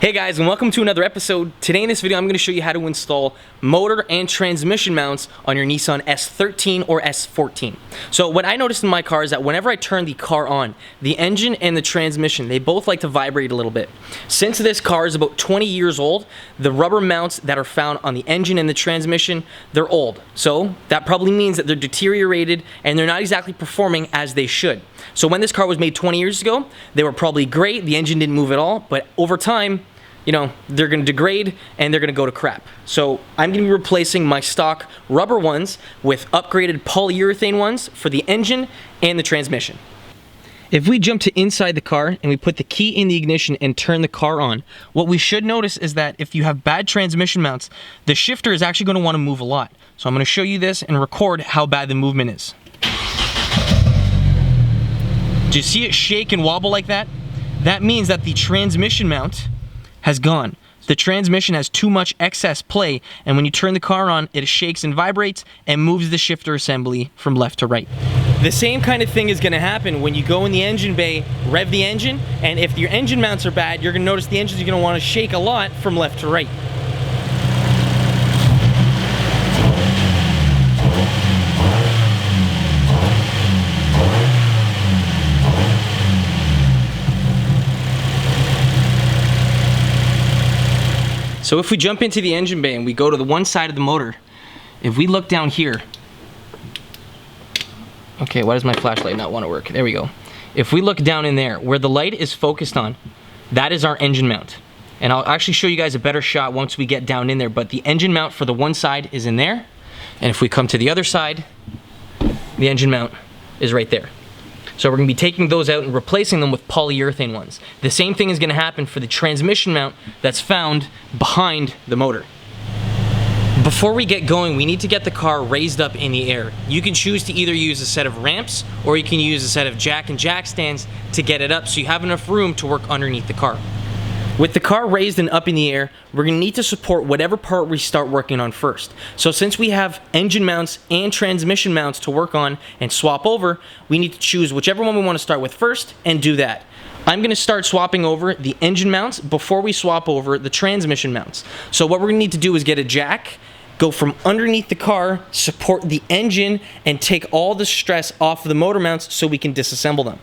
Hey guys, and welcome to another episode. Today in this video I'm going to show you how to install motor and transmission mounts on your Nissan S13 or S14. So what I noticed in my car is that whenever I turn the car on, the engine and the transmission, they both like to vibrate a little bit. Since this car is about 20 years old, the rubber mounts that are found on the engine and the transmission, they're old. So that probably means that they're deteriorated and they're not exactly performing as they should. So when this car was made 20 years ago, they were probably great, the engine didn't move at all, but over time, they're going to degrade and they're going to go to crap. So I'm going to be replacing my stock rubber ones with upgraded polyurethane ones for the engine and the transmission. If we jump to inside the car and we put the key in the ignition and turn the car on, what we should notice is that if you have bad transmission mounts, the shifter is actually going to want to move a lot. So I'm going to show you this and record how bad the movement is. Do you see it shake and wobble like that? That means that the transmission mount has gone. The transmission has too much excess play, and when you turn the car on, it shakes and vibrates and moves the shifter assembly from left to right. The same kind of thing is going to happen when you go in the engine bay, rev the engine, and if your engine mounts are bad, you're going to notice the engine is going to want to shake a lot from left to right. So if we jump into the engine bay and we go to the one side of the motor, if we look down here, okay, why does my flashlight not want to work? There we go. If we look down in there, where the light is focused on, that is our engine mount. And I'll actually show you guys a better shot once we get down in there, but the engine mount for the one side is in there, and if we come to the other side, the engine mount is right there. So we're going to be taking those out and replacing them with polyurethane ones. The same thing is going to happen for the transmission mount that's found behind the motor. Before we get going, we need to get the car raised up in the air. You can choose to either use a set of ramps or you can use a set of jack and jack stands to get it up so you have enough room to work underneath the car. With the car raised and up in the air, we're going to need to support whatever part we start working on first. So since we have engine mounts and transmission mounts to work on and swap over, we need to choose whichever one we want to start with first and do that. I'm going to start swapping over the engine mounts before we swap over the transmission mounts. So what we're going to need to do is get a jack, go from underneath the car, support the engine, and take all the stress off of the motor mounts so we can disassemble them.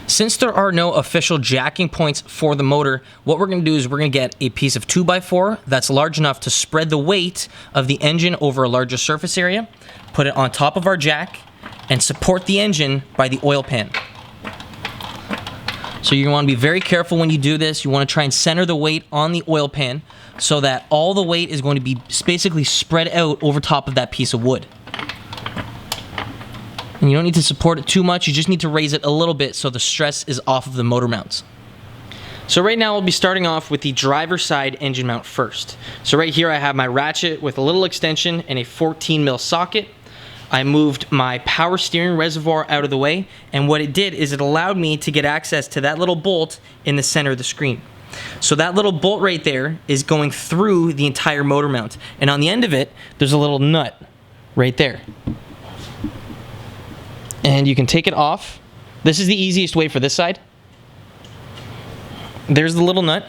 Since there are no official jacking points for the motor, what we're going to do is we're going to get a piece of 2x4 that's large enough to spread the weight of the engine over a larger surface area, put it on top of our jack, and support the engine by the oil pan. So you want to be very careful when you do this. You want to try and center the weight on the oil pan so that all the weight is going to be basically spread out over top of that piece of wood. And you don't need to support it too much, you just need to raise it a little bit so the stress is off of the motor mounts. So right now we'll be starting off with the driver's side engine mount first. So right here I have my ratchet with a little extension and a 14mm socket. I moved my power steering reservoir out of the way, and what it did is it allowed me to get access to that little bolt in the center of the screen. So that little bolt right there is going through the entire motor mount, and on the end of it there's a little nut right there. And you can take it off. This is the easiest way for this side. There's the little nut.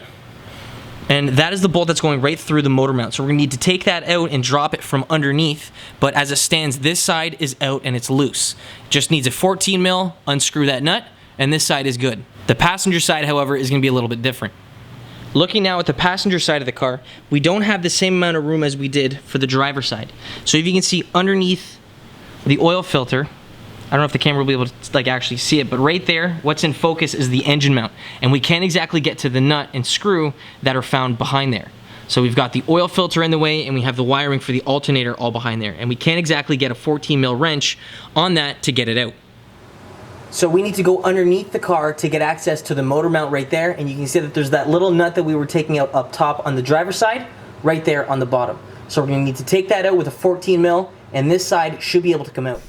And that is the bolt that's going right through the motor mount. So we're going to need to take that out and drop it from underneath. But as it stands, this side is out and it's loose. Just needs a 14mm, unscrew that nut, and this side is good. The passenger side, however, is going to be a little bit different. Looking now at the passenger side of the car, we don't have the same amount of room as we did for the driver's side. So if you can see underneath the oil filter, I don't know if the camera will be able to actually see it, but right there, what's in focus is the engine mount. And we can't exactly get to the nut and screw that are found behind there. So we've got the oil filter in the way, and we have the wiring for the alternator all behind there. And we can't exactly get a 14mm wrench on that to get it out. So we need to go underneath the car to get access to the motor mount right there. And you can see that there's that little nut that we were taking out up top on the driver's side, right there on the bottom. So we're going to need to take that out with a 14mm, and this side should be able to come out.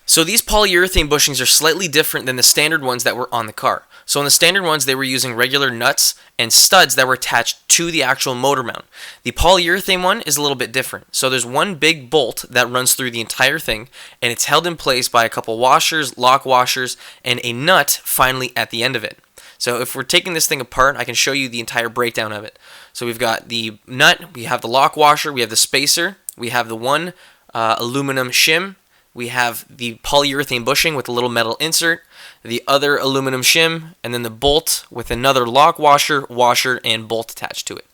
So these polyurethane bushings are slightly different than the standard ones that were on the car. So in the standard ones, they were using regular nuts and studs that were attached to the actual motor mount. The polyurethane one is a little bit different. So there's one big bolt that runs through the entire thing, and it's held in place by a couple washers, lock washers, and a nut finally at the end of it. So if we're taking this thing apart, I can show you the entire breakdown of it. So we've got the nut, we have the lock washer, we have the spacer, we have the one aluminum shim, we have the polyurethane bushing with a little metal insert, the other aluminum shim, and then the bolt with another lock washer, and bolt attached to it.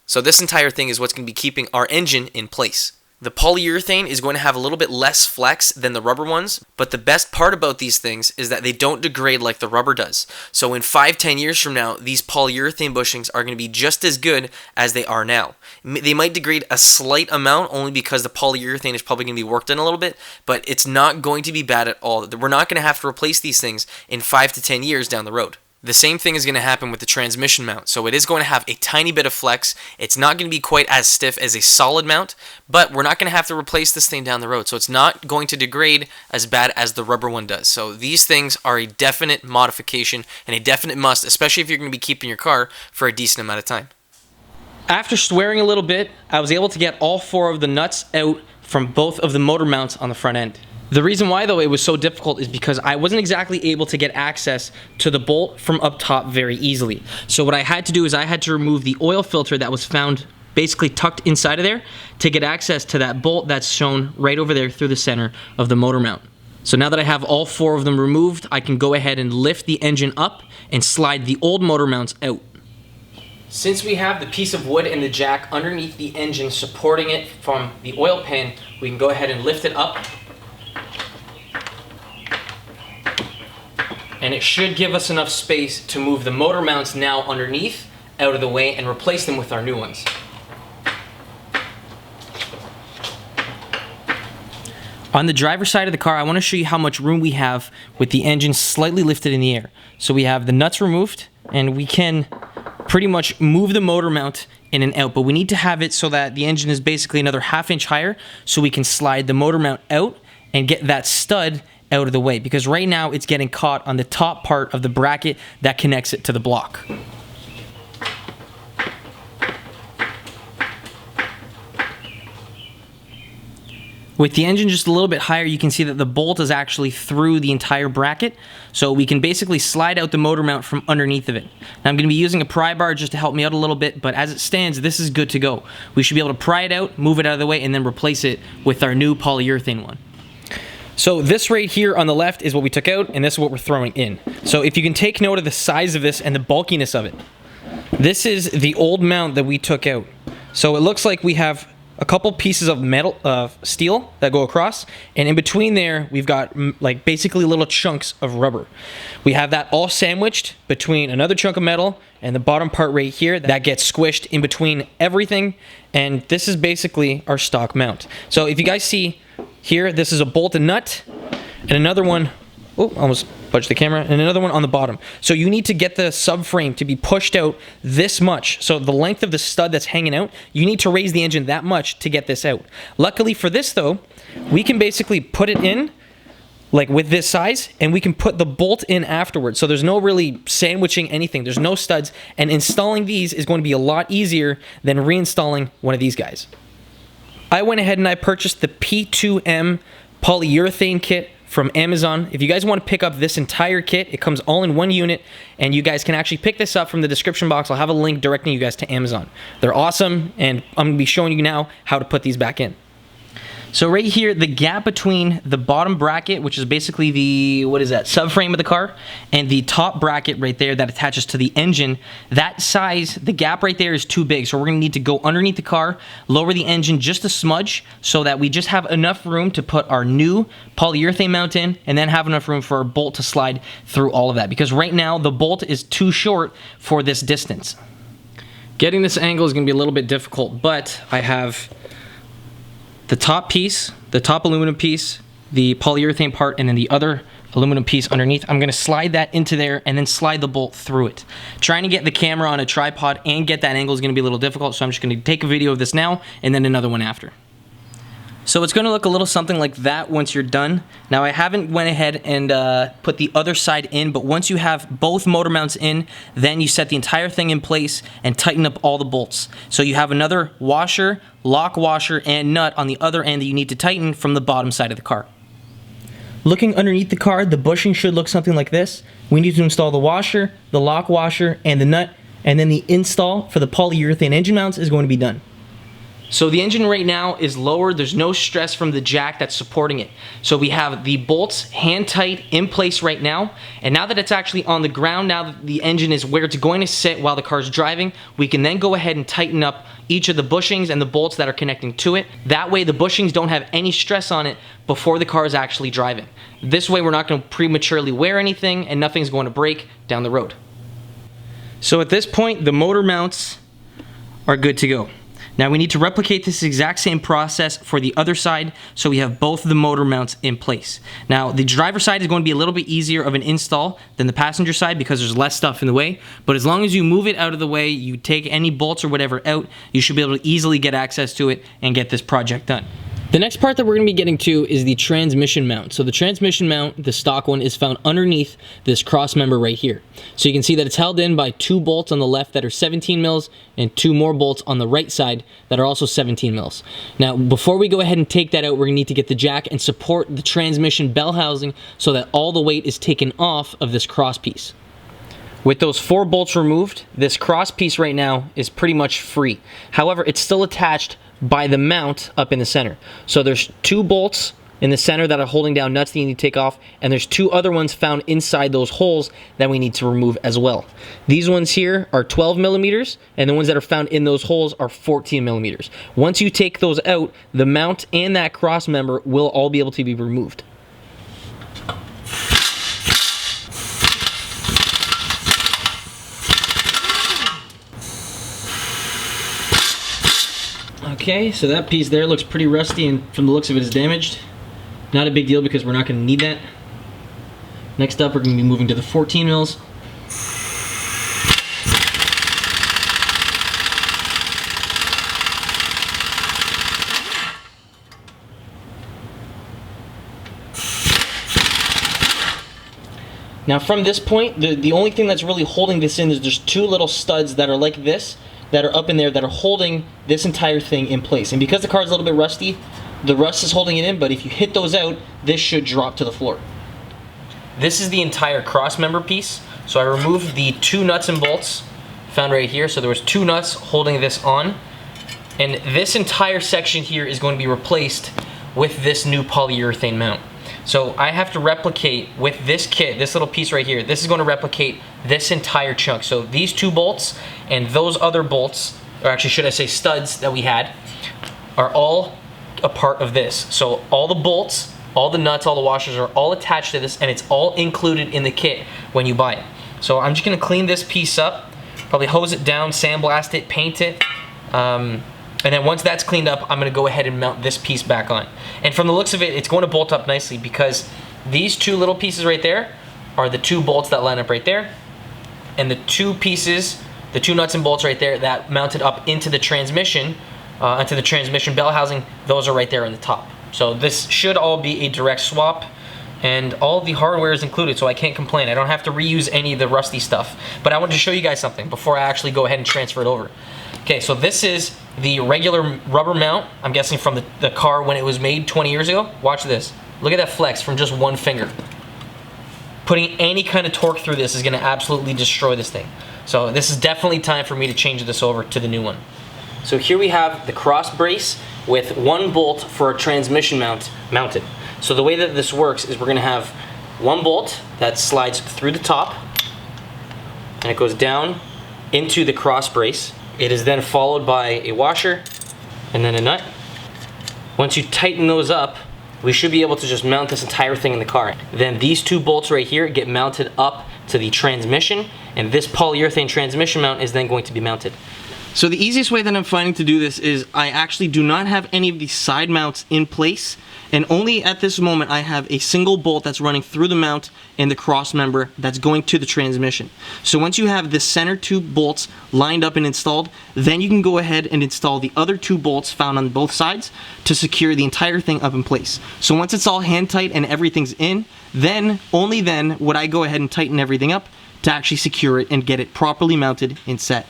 So this entire thing is what's going to be keeping our engine in place. The polyurethane is going to have a little bit less flex than the rubber ones, but the best part about these things is that they don't degrade like the rubber does. So in 5-10 years from now, these polyurethane bushings are going to be just as good as they are now. They might degrade a slight amount only because the polyurethane is probably going to be worked in a little bit, but it's not going to be bad at all. We're not going to have to replace these things in 5 to 10 years down the road. The same thing is going to happen with the transmission mount. So it is going to have a tiny bit of flex. It's not going to be quite as stiff as a solid mount, but we're not going to have to replace this thing down the road. So it's not going to degrade as bad as the rubber one does. So these things are a definite modification and a definite must, especially if you're going to be keeping your car for a decent amount of time. After swearing a little bit, I was able to get all 4 of the nuts out from both of the motor mounts on the front end. The reason why, though, it was so difficult is because I wasn't exactly able to get access to the bolt from up top very easily. So what I had to do is I had to remove the oil filter that was found basically tucked inside of there to get access to that bolt that's shown right over there through the center of the motor mount. So now that I have all 4 of them removed, I can go ahead and lift the engine up and slide the old motor mounts out. Since we have the piece of wood and the jack underneath the engine supporting it from the oil pan, we can go ahead and lift it up. And it should give us enough space to move the motor mounts now underneath out of the way and replace them with our new ones. On the driver's side of the car, I want to show you how much room we have with the engine slightly lifted in the air. So we have the nuts removed and we can pretty much move the motor mount in and out, but we need to have it so that the engine is basically another 1/2 inch higher so we can slide the motor mount out and get that stud out of the way, because right now it's getting caught on the top part of the bracket that connects it to the block. With the engine just a little bit higher, you can see that the bolt is actually through the entire bracket, so we can basically slide out the motor mount from underneath of it. Now I'm going to be using a pry bar just to help me out a little bit, but as it stands, this is good to go. We should be able to pry it out, move it out of the way, and then replace it with our new polyurethane one. So this right here on the left is what we took out, and this is what we're throwing in. So if you can take note of the size of this and the bulkiness of it. This is the old mount that we took out. So it looks like we have a couple pieces of metal, steel that go across, and in between there we've got like basically little chunks of rubber. We have that all sandwiched between another chunk of metal and the bottom part right here that gets squished in between everything, and this is basically our stock mount. So if you guys see here, this is a bolt and nut, and another one, oh, almost budged the camera, and another one on the bottom. So you need to get the subframe to be pushed out this much. So the length of the stud that's hanging out, you need to raise the engine that much to get this out. Luckily for this though, we can basically put it in like with this size, and we can put the bolt in afterwards. So there's no really sandwiching anything. There's no studs, and installing these is going to be a lot easier than reinstalling one of these guys. I went ahead and I purchased the P2M polyurethane kit from Amazon. If you guys want to pick up this entire kit, it comes all in one unit, and you guys can actually pick this up from the description box. I'll have a link directing you guys to Amazon. They're awesome, and I'm going to be showing you now how to put these back in. So right here, the gap between the bottom bracket, which is basically the, what is that, subframe of the car, and the top bracket right there that attaches to the engine, that size, the gap right there is too big. So we're gonna need to go underneath the car, lower the engine just a smudge so that we just have enough room to put our new polyurethane mount in, and then have enough room for our bolt to slide through all of that. Because right now, the bolt is too short for this distance. Getting this angle is gonna be a little bit difficult, but I have the top piece, the top aluminum piece, the polyurethane part, and then the other aluminum piece underneath. I'm going to slide that into there and then slide the bolt through it. Trying to get the camera on a tripod and get that angle is going to be a little difficult, so I'm just going to take a video of this now and then another one after. So it's going to look a little something like that once you're done. Now I haven't went ahead and put the other side in, but once you have both motor mounts in, then you set the entire thing in place and tighten up all the bolts. So you have another washer, lock washer, and nut on the other end that you need to tighten from the bottom side of the car. Looking underneath the car, the bushing should look something like this. We need to install the washer, the lock washer, and the nut, and then the install for the polyurethane engine mounts is going to be done. So the engine right now is lower. There's no stress from the jack that's supporting it. So we have the bolts hand tight in place right now. And now that it's actually on the ground, now that the engine is where it's going to sit while the car's driving, we can then go ahead and tighten up each of the bushings and the bolts that are connecting to it. That way the bushings don't have any stress on it before the car is actually driving. This way we're not going to prematurely wear anything and nothing's going to break down the road. So at this point, the motor mounts are good to go. Now we need to replicate this exact same process for the other side, so we have both of the motor mounts in place. Now the driver side is going to be a little bit easier of an install than the passenger side because there's less stuff in the way, but as long as you move it out of the way, you take any bolts or whatever out, you should be able to easily get access to it and get this project done. The next part that we're going to be getting to is the transmission mount. So the transmission mount, the stock one, is found underneath this cross member right here. So you can see that it's held in by 2 bolts on the left that are 17 mils and 2 more bolts on the right side that are also 17 mils. Now, before we go ahead and take that out, we're going to need to get the jack and support the transmission bell housing so that all the weight is taken off of this cross piece. With those 4 bolts removed, this cross piece right now is pretty much free. However, it's still attached by the mount up in the center. So there's 2 bolts in the center that are holding down nuts that you need to take off, and there's 2 other ones found inside those holes that we need to remove as well. These ones here are 12 millimeters, and the ones that are found in those holes are 14 millimeters. Once you take those out, the mount and that cross member will all be able to be removed. Okay, so that piece there looks pretty rusty and from the looks of it is damaged. Not a big deal because we're not going to need that. Next up, we're going to be moving to the 14 mils. Now from this point, the only thing that's really holding this in is there's 2 little studs that are like this, that are up in there that are holding this entire thing in place. And because the car is a little bit rusty, the rust is holding it in, but if you hit those out, this should drop to the floor. This is the entire cross member piece. So I removed the 2 nuts and bolts found right here. So there was 2 nuts holding this on. And this entire section here is going to be replaced with this new polyurethane mount. So I have to replicate with this kit, this little piece right here, this is going to replicate this entire chunk. So these 2 bolts and those other bolts, or actually should I say studs that we had, are all a part of this. So all the bolts, all the nuts, all the washers are all attached to this, and it's all included in the kit when you buy it. So I'm just going to clean this piece up, probably hose it down, sandblast it, paint it, and then once that's cleaned up, I'm going to go ahead and mount this piece back on. And from the looks of it, it's going to bolt up nicely because these 2 little pieces right there are the 2 bolts that line up right there. And the 2 pieces, the 2 nuts and bolts right there that mounted up into the transmission bell housing, those are right there on the top. So this should all be a direct swap. And all the hardware is included, so I can't complain. I don't have to reuse any of the rusty stuff. But I wanted to show you guys something before I actually go ahead and transfer it over. Okay, so this is the regular rubber mount, I'm guessing from the car when it was made 20 years ago. Watch this. Look at that flex from just 1 finger. Putting any kind of torque through this is going to absolutely destroy this thing. So this is definitely time for me to change this over to the new one. So here we have the cross brace with 1 bolt for a transmission mount mounted. So the way that this works is we're going to have 1 bolt that slides through the top and it goes down into the cross brace. It is then followed by a washer and then a nut. Once you tighten those up, we should be able to just mount this entire thing in the car. Then these 2 bolts right here get mounted up to the transmission, and this polyurethane transmission mount is then going to be mounted. So the easiest way that I'm finding to do this is I actually do not have any of these side mounts in place, and only at this moment I have a single bolt that's running through the mount and the cross member that's going to the transmission. So once you have the center 2 bolts lined up and installed, then you can go ahead and install the other 2 bolts found on both sides to secure the entire thing up in place. So once it's all hand tight and everything's in, then, only then, would I go ahead and tighten everything up to actually secure it and get it properly mounted and set.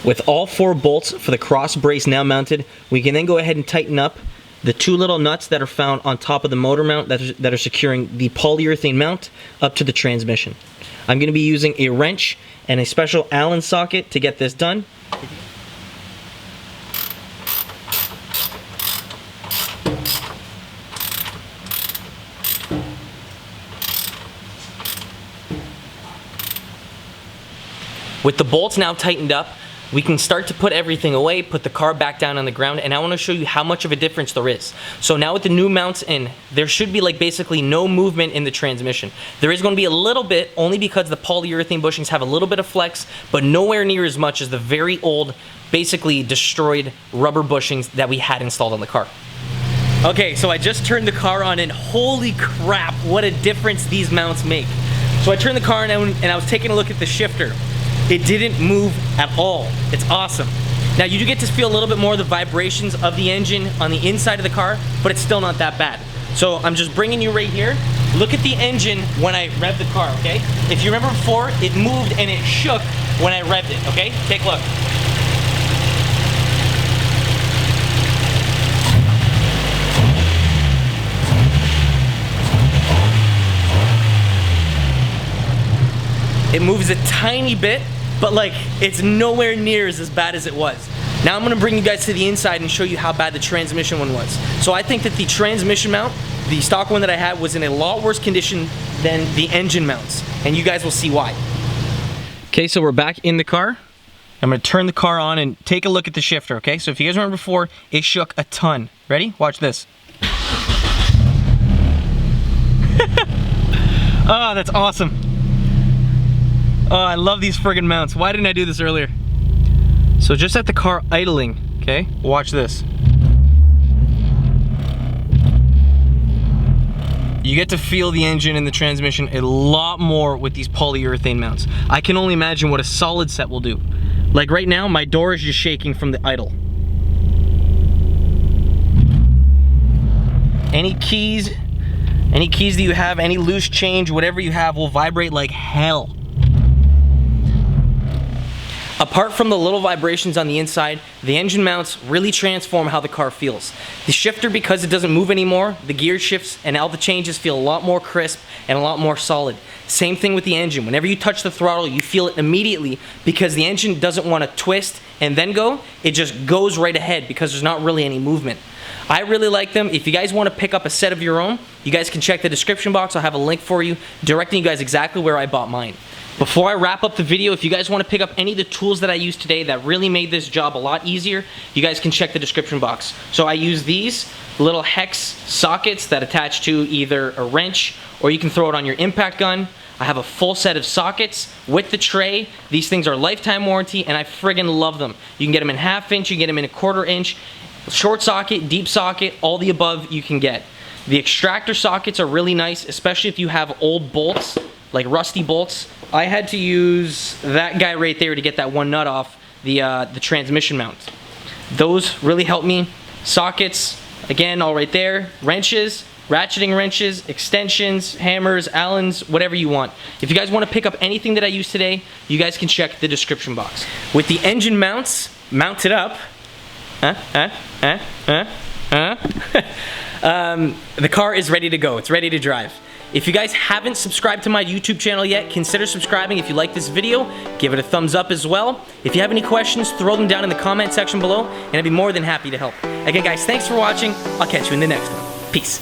With all 4 bolts for the cross brace now mounted, we can then go ahead and tighten up the 2 little nuts that are found on top of the motor mount that are securing the polyurethane mount up to the transmission. I'm going to be using a wrench and a special Allen socket to get this done. With the bolts now tightened up, we can start to put everything away, put the car back down on the ground, and I want to show you how much of a difference there is. So now with the new mounts in, there should be like basically no movement in the transmission. There is going to be a little bit, only because the polyurethane bushings have a little bit of flex, but nowhere near as much as the very old, basically destroyed rubber bushings that we had installed on the car. Okay, so I just turned the car on and holy crap, what a difference these mounts make. So I turned the car on and I was taking a look at the shifter. It didn't move at all. It's awesome. Now you do get to feel a little bit more of the vibrations of the engine on the inside of the car, but it's still not that bad. So I'm just bringing you right here. Look at the engine when I revved the car, okay? If you remember before, it moved and it shook when I revved it, okay? Take a look. It moves a tiny bit, but like it's nowhere near as bad as it was. Now I'm gonna bring you guys to the inside and show you how bad the transmission one was. So I think that the transmission mount, the stock one that I had, was in a lot worse condition than the engine mounts, and you guys will see why. Okay, so we're back in the car. I'm gonna turn the car on and take a look at the shifter, okay? So if you guys remember before, it shook a ton. Ready? Watch this. Oh, that's awesome. Oh, I love these friggin' mounts. Why didn't I do this earlier? So just at the car idling, okay? Watch this. You get to feel the engine and the transmission a lot more with these polyurethane mounts. I can only imagine what a solid set will do. Like right now, my door is just shaking from the idle. Any keys that you have, any loose change, whatever you have will vibrate like hell. Apart from the little vibrations on the inside, the engine mounts really transform how the car feels. The shifter, because it doesn't move anymore, the gear shifts and all the changes feel a lot more crisp and a lot more solid. Same thing with the engine. Whenever you touch the throttle, you feel it immediately because the engine doesn't want to twist and then go. It just goes right ahead because there's not really any movement. I really like them. If you guys want to pick up a set of your own, you guys can check the description box. I'll have a link for you directing you guys exactly where I bought mine. Before I wrap up the video, if you guys want to pick up any of the tools that I used today that really made this job a lot easier, you guys can check the description box. So I use these little hex sockets that attach to either a wrench or you can throw it on your impact gun. I have a full set of sockets with the tray. These things are lifetime warranty and I friggin' love them. You can get them in 1/2 inch, you can get them in 1/4 inch, short socket, deep socket, all the above you can get. The extractor sockets are really nice, especially if you have old bolts, like rusty bolts. I had to use that guy right there to get that one nut off the transmission mount. Those really help me. Sockets, again, all right there. Wrenches, ratcheting wrenches, extensions, hammers, Allens, whatever you want. If you guys want to pick up anything that I used today, you guys can check the description box. With the engine mounts mounted up, the car is ready to go. It's ready to drive. If you guys haven't subscribed to my YouTube channel yet, consider subscribing. If you like this video, give it a thumbs up as well. If you have any questions, throw them down in the comment section below, and I'd be more than happy to help. Again, guys, thanks for watching. I'll catch you in the next one. Peace.